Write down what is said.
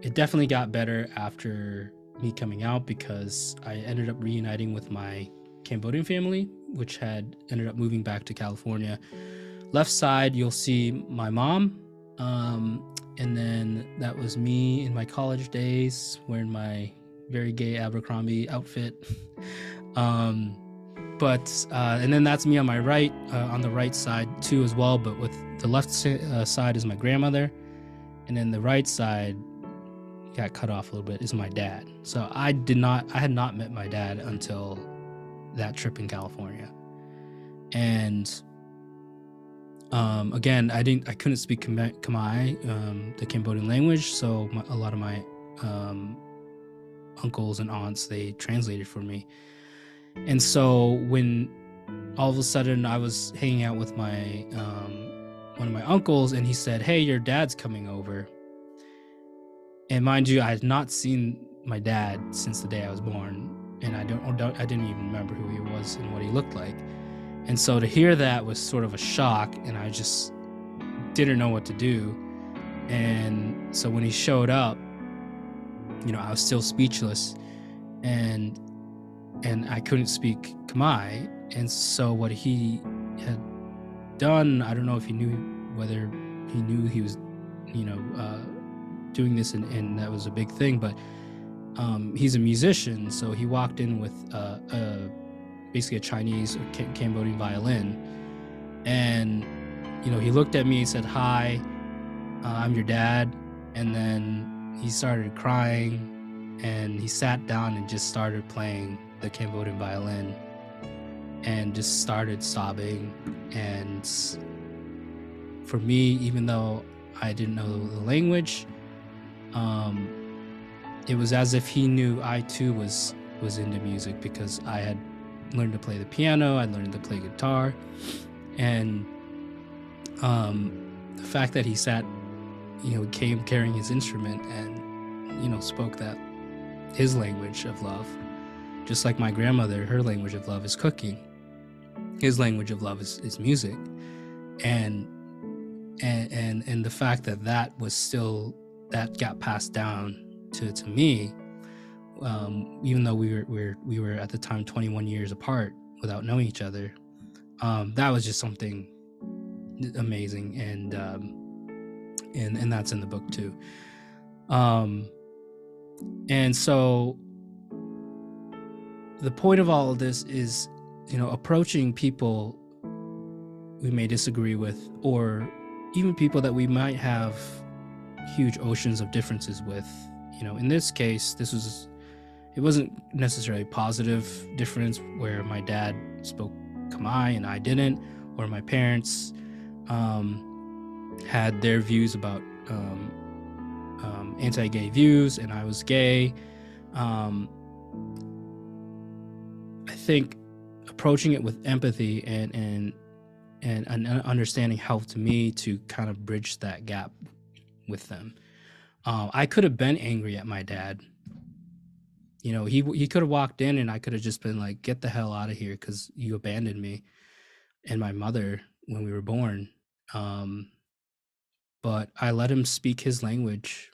It definitely got better after me coming out because I ended up reuniting with my Cambodian family, which had ended up moving back to California. Left side, you'll see my mom. And then that was me in my college days wearing my very gay Abercrombie outfit. um, and then that's me on my right, on the right side too as well. But with the left side is my grandmother, and then the right side got cut off a little bit is my dad. So I had not met my dad until that trip in California. And again, I couldn't speak Khmer, the Cambodian language. So a lot of my uncles and aunts, they translated for me. And so when all of a sudden I was hanging out with my one of my uncles, and he said, "Hey, your dad's coming over." And mind you, I had not seen my dad since the day I was born, and I didn't even remember who he was and what he looked like. And so to hear that was sort of a shock, and I just didn't know what to do. And so when he showed up, I was still speechless, and I couldn't speak Khmer. And so what he had done, I don't know if he knew whether he knew he was, doing this, and that was a big thing. But he's a musician, so he walked in with basically a Chinese or Cambodian violin, and he looked at me and said, "Hi, I'm your dad." And then he started crying, and he sat down and just started playing the Cambodian violin and just started sobbing. And for me, even though I didn't know the language, it was as if he knew I too was into music, because I had learned to play the piano, I learned to play guitar, and the fact that he sat, came carrying his instrument and spoke that his language of love, just like my grandmother, her language of love is cooking, his language of love is music, and the fact that was still, that got passed down to me, even though we were at the time 21 years apart without knowing each other. That was just something amazing, and that's in the book too. And so the point of all of this is, approaching people we may disagree with, or even people that we might have huge oceans of differences with. In this case, it wasn't necessarily a positive difference where my dad spoke Khmer and I didn't, or my parents had their views about anti-gay views and I was gay. I think approaching it with empathy and understanding helped me to kind of bridge that gap with them. I could have been angry at my dad. He could have walked in and I could have just been like, "Get the hell out of here, because you abandoned me and my mother when we were born." But I let him speak his language,